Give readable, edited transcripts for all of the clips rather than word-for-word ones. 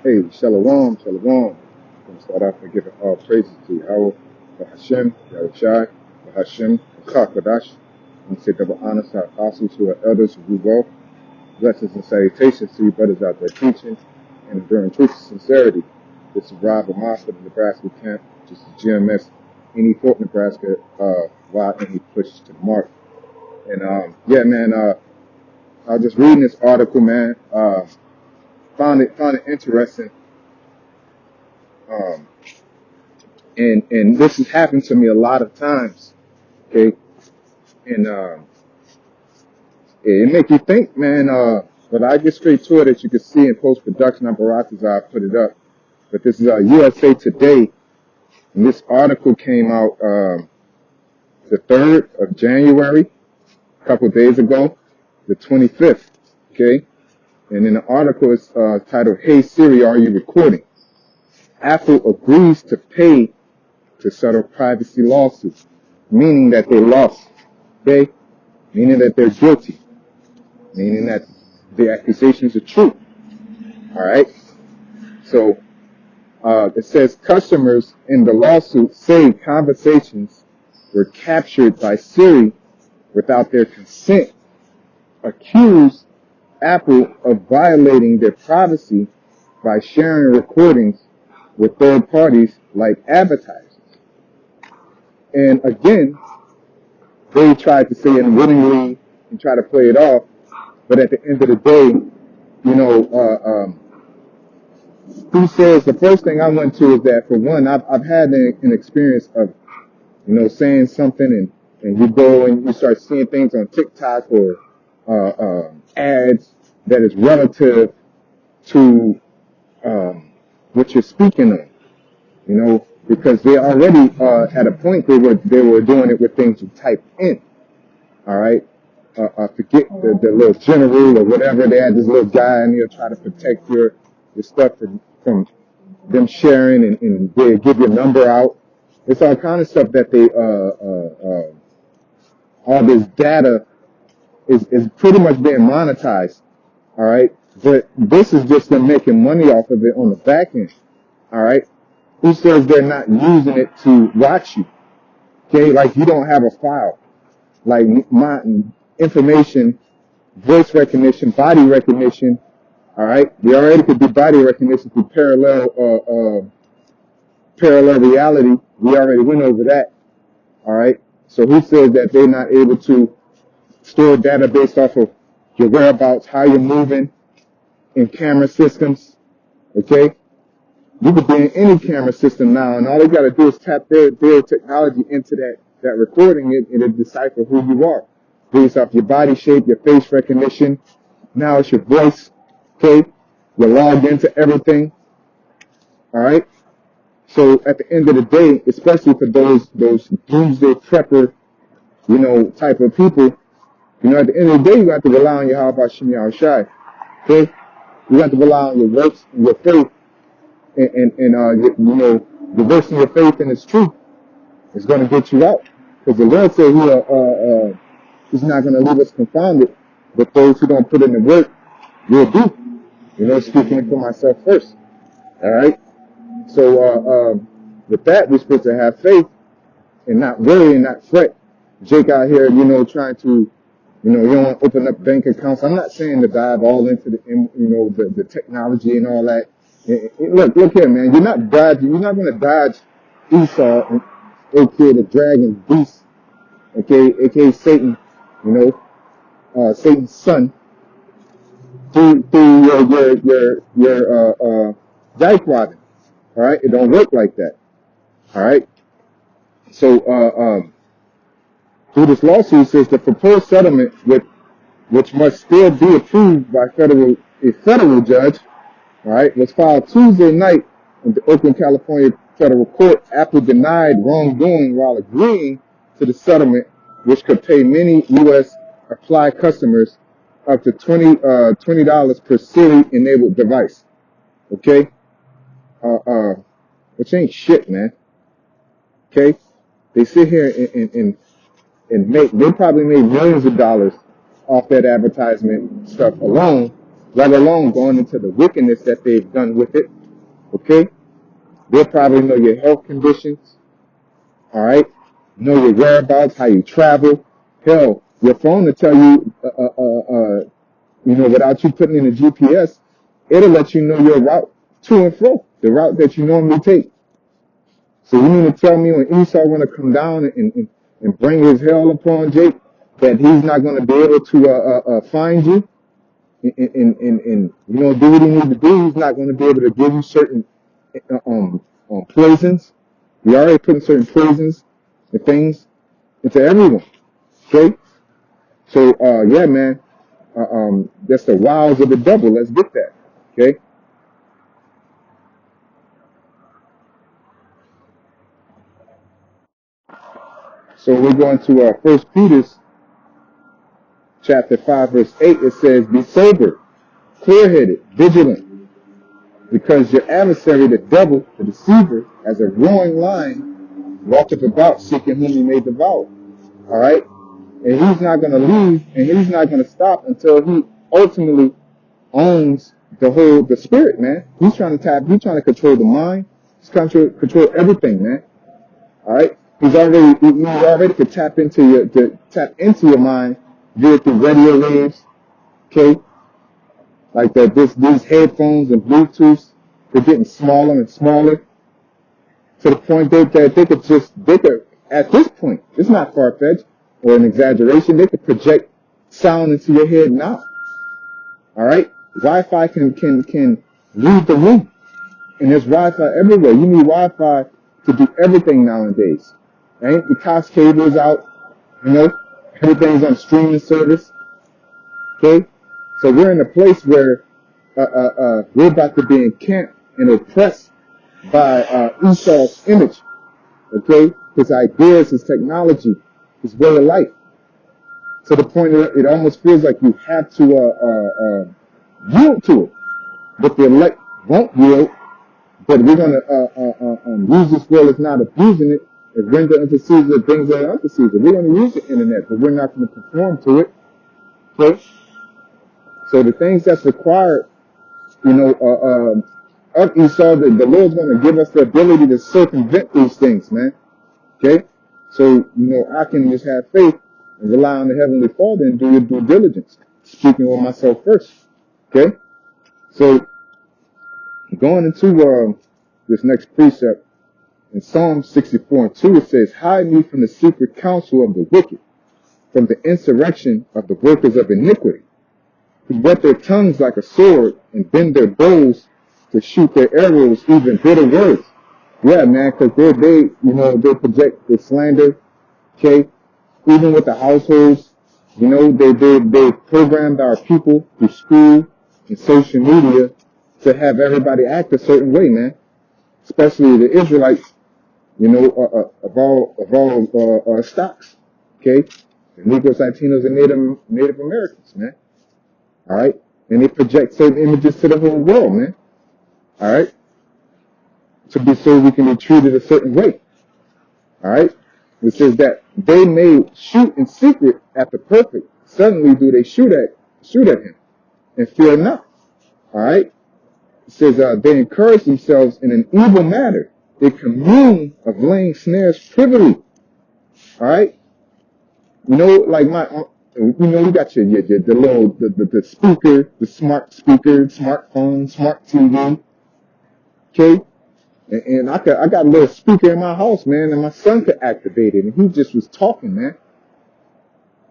Hey, Shalom, Shalom. I'm going to start off by giving all praises to Yahweh, Bahashem, Yahushai, Bahashem, Chakadash. And say double honor to our apostles, to our elders who do well. Blessings and salutations to you brothers out there teaching and enduring truth and sincerity. This is Rob Amasa of the Nebraska camp, just as GMS, any Fort Nebraska, while any push to the mark. And, yeah, man, I was just reading this article, man. Found it interesting. Um, and this has happened to me a lot of times, okay? And it make you think, man. But I get straight to it, as you can see in post-production apparatus. I put it up. But this is USA Today, and this article came out the 3rd of January, a couple of days ago, the 25th, okay? And in the article is titled, "Hey Siri, are you recording? Apple agrees to pay to settle privacy lawsuit," meaning that they lost, okay? Meaning that they're guilty, meaning that the accusations are true, all right? So it says customers in the lawsuit say conversations were captured by Siri without their consent, accuse Apple of violating their privacy by sharing recordings with third parties like advertisers. And again, they tried to say it unwittingly and try to play it off, but at the end of the day, you know, who says the first thing I went to is that, for one, I've had an experience of, you know, saying something and you go and you start seeing things on TikTok or ads that is relative to what you're speaking on, you know, because they already at a point they were doing it with things you type in. All right, forget the little general or whatever. They had this little guy in there try to protect your stuff from them sharing, and they give your number out. It's all kind of stuff that they all this data is pretty much being monetized. All right, but this is just them making money off of it on the back end. All right, who says they're not using it to watch you? Okay, like you don't have a file. Like my information, voice recognition, body recognition. All right, we already could do body recognition through parallel reality. We already went over that. All right, so who says that they're not able to store data based off of your whereabouts, how you're moving in camera systems? Okay, you could be in any camera system now, and all they got to do is tap their technology into that recording it, and it decipher who you are based off your body shape, your face recognition. Now it's your voice. Okay, you're logged into everything. All right. So at the end of the day, especially for those doomsday prepper, you know, type of people, you know, at the end of the day, you have to rely on your how about Shem Yahushai. Okay, you have to rely on your works and your faith, and you know, reversing your faith in its truth is going to get you out. Because the Lord said He's not going to leave us confounded, but those who don't put in the work will do. You know, speaking for myself first. All right. So with that, we're supposed to have faith and not worry and not fret. Jake out here, you know, trying to, you know, you don't want to open up bank accounts. I'm not saying to dive all into the, you know, the technology and all that. Look here, man. You're not going to dodge Esau, aka the dragon beast, aka Satan, you know, Satan's son, through your dike robbing. All right, it don't work like that. All right. So through this lawsuit, says the proposed settlement, which must still be approved by a federal judge, all right, was filed Tuesday night in the Oakland, California federal court. Apple denied wrongdoing while agreeing to the settlement, which could pay many U.S. Apply customers up to $20 per Siri-enabled device. Okay, which ain't shit, man. Okay, they sit here and make. They probably made millions of dollars off that advertisement stuff alone, let alone going into the wickedness that they've done with it. Okay? They'll probably know your health conditions. All right? Know your whereabouts, how you travel. Hell, your phone will tell you, without you putting in a GPS, it'll let you know your route to and fro, the route that you normally take. So you mean to tell me when Esau want to come down and bring his hell upon Jake, that he's not going to be able to find you and do what he needs to do? He's not going to be able to give you certain poisons. We already putting certain poisons and things into everyone. Okay? So yeah, man. That's the wiles of the devil. Let's get that. Okay? So we're going to 1 Peter chapter 5, verse 8. It says, be sober, clear-headed, vigilant, because your adversary, the devil, the deceiver, as a roaring lion, walketh about seeking whom he may devour. All right? And he's not going to leave, and he's not going to stop until he ultimately owns the spirit, man. He's trying to control the mind. He's trying to control everything, man. All right? He already could tap into your mind via through radio waves, okay? Like these headphones and Bluetooths, they're getting smaller and smaller to the point that they could, at this point, it's not far-fetched or an exaggeration, they could project sound into your head now. All right? Wi-Fi can leave the room. And there's Wi-Fi everywhere. You need Wi-Fi to do everything nowadays. Right? The cox cable is out. Everything's on streaming service. Okay? So we're in a place where we're about to be encamped and oppressed by Esau's image. Okay? His ideas, his technology, his way of life. To the point that it almost feels like you have to yield to it. But the elect won't yield. But we're going to use this world as not abusing it, and render unto Caesar things that are unto Caesar. We're going to use the internet, but we're not going to conform to it. Okay? So the things that's required, of Esau, the Lord's going to give us the ability to circumvent these things, man. Okay? So, I can just have faith and rely on the Heavenly Father and do your due diligence. Speaking with myself first. Okay? So, going into this next precept, in Psalm 64:2, it says, hide me from the secret counsel of the wicked, from the insurrection of the workers of iniquity, who whet their tongues like a sword and bend their bows to shoot their arrows, even bitter words. Yeah, man, because they project the slander, okay? Even with the households, they programmed our people through school and social media to have everybody act a certain way, man. Especially the Israelites, of all stocks, okay? The Negroes, Latinos, and Native Americans, man. All right? And they project certain images to the whole world, man. All right? So we can be treated a certain way. All right? It says that they may shoot in secret at the perfect. Suddenly do they shoot at him and fear not. All right? It says they encourage themselves in an evil manner. They commune of laying snares privily. All right? Like you got the speaker, the smart speaker, smartphone, smart TV. Okay? And I got a little speaker in my house, man, and my son could activate it, and he just was talking, man.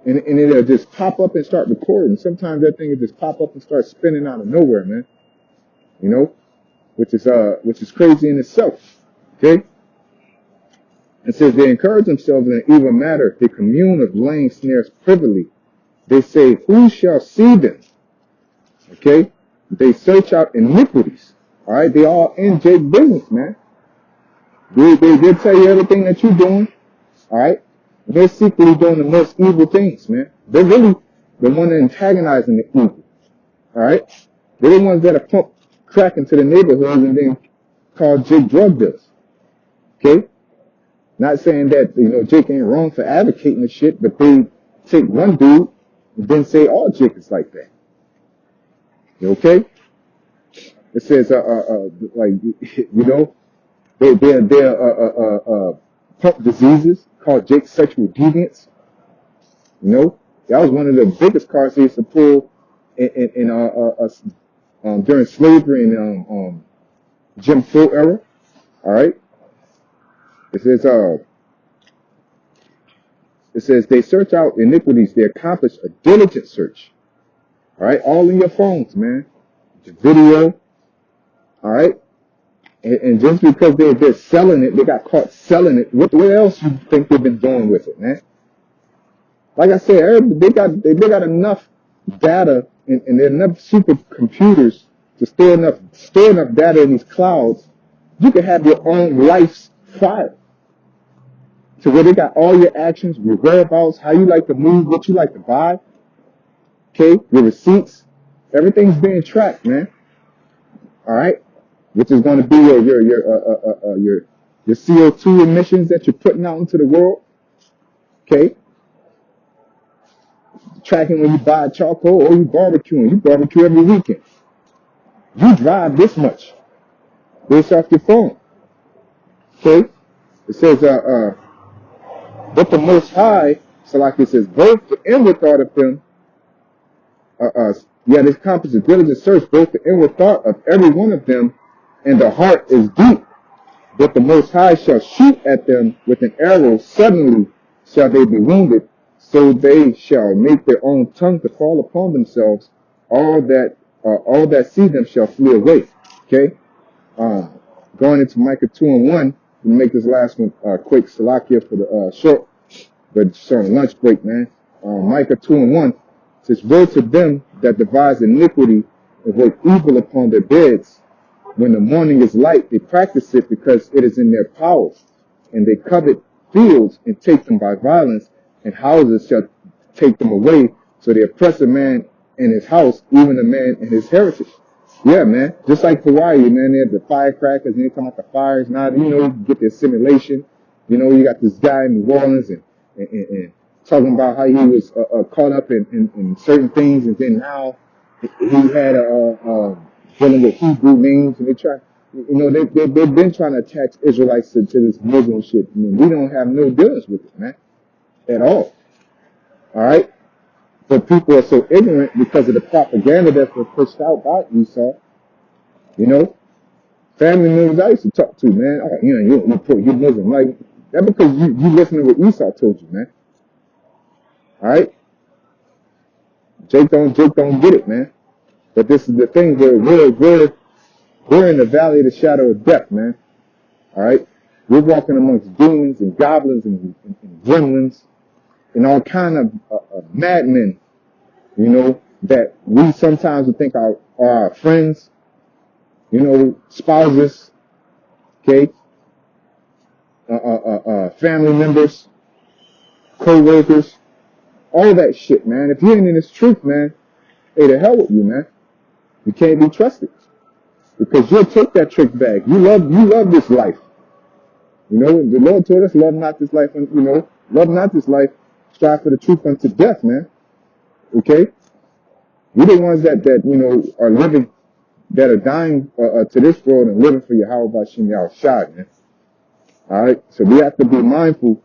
And it'll just pop up and start recording. Sometimes that thing will just pop up and start spinning out of nowhere, man. Which is crazy in itself. Okay? It says they encourage themselves in an evil matter. They commune of laying snares privily. They say, who shall see them? Okay? They search out iniquities. All right? They all in Jake's business, man. They tell you everything that you're doing. All right? They're secretly doing the most evil things, man. They're really the one antagonizing the evil. All right? They're the ones that are pump crack into the neighborhoods and then call Jake drug dealers. Okay? Not saying that, Jake ain't wrong for advocating the shit, but they take one dude and then say all Jake is like that. Okay? It says, like, you know, they're pump diseases called Jake's sexual deviance. You know, that was one of the biggest cars they used to pull during slavery and Jim Crow era. All right. It says, they search out iniquities. They accomplish a diligent search. All right. All in your phones, man. The video. All right. And just because they're selling it, they got caught selling it. What else you think they've been doing with it, man? Like I said, they got enough data and there are enough supercomputers to store enough data in these clouds. You can have your own life's file. So where they got all your actions, your whereabouts, how you like to move, what you like to buy, okay, your receipts, everything's being tracked, man. All right, which is going to be your CO2 emissions that you're putting out into the world, okay. Tracking when you buy charcoal or you barbecuing. You barbecue every weekend. You drive this much based off your phone. Okay? It says, but the Most High, so like it says, both the inward thought of them, this accomplishes a diligent search, both the inward thought of every one of them, and the heart is deep. But the Most High shall shoot at them with an arrow, suddenly shall they be wounded, so they shall make their own tongue to fall upon themselves. All that see them shall flee away. Okay? Going into Micah 2:1, we make this last one quick, Salakia for the short, but it's on a lunch break, man. Micah 2:1 says, woe to them that devise iniquity and work evil upon their beds. When the morning is light, they practice it because it is in their power, and they covet fields and take them by violence, and houses shall take them away. So they oppress a man in his house, even a man in his heritage. Yeah, man. Just like Hawaii, man, they have the firecrackers, and they come out the fires. Now, you know, you get the assimilation. You know, you got this guy in New Orleans and talking about how he was caught up in certain things, and then now he had dealing with Hebrew names, and they try, you know, they've been trying to attach Israelites to this Muslim shit. I mean, we don't have no dealings with it, man, at all. All right, but people are so ignorant because of the propaganda that's been pushed out by Esau. You know, family members I used to talk to, man. Oh, you know, you're Muslim, like that because you listening to what Esau told you, man. All right, Jake don't get it, man. But this is the thing where we're in the valley of the shadow of death, man. All right? We're walking amongst demons and goblins and gremlins and all kind of madmen, you know, that we sometimes would think are our friends, you know, spouses, okay, family members, co-workers, all that shit, man. If you ain't in this truth, man, hey, the hell with you, man. You can't be trusted. Because you'll take that trick bag. You love this life. You know, the Lord told us, love not this life, you know, love not this life, strive for the truth unto death, man. Okay? We're the ones that, you know, are living, that are dying to this world and living for Yahweh Bashim Yahushua, man. Alright? So we have to be mindful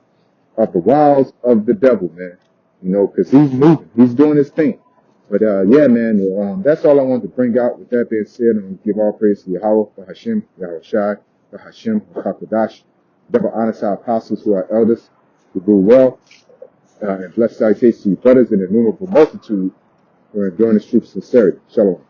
of the wiles of the devil, man. You know, because he's moving. He's doing his thing. But, yeah, man, that's all I wanted to bring out. With that being said, I'm going to give all praise to Yahweh, Bahashim, Yahushai, Bahashim, Bahakodash, double honor to our apostles who are elders, who do well, and blessed salutations to you brothers in innumerable multitude who are enduring the truth of sincerity. Shalom.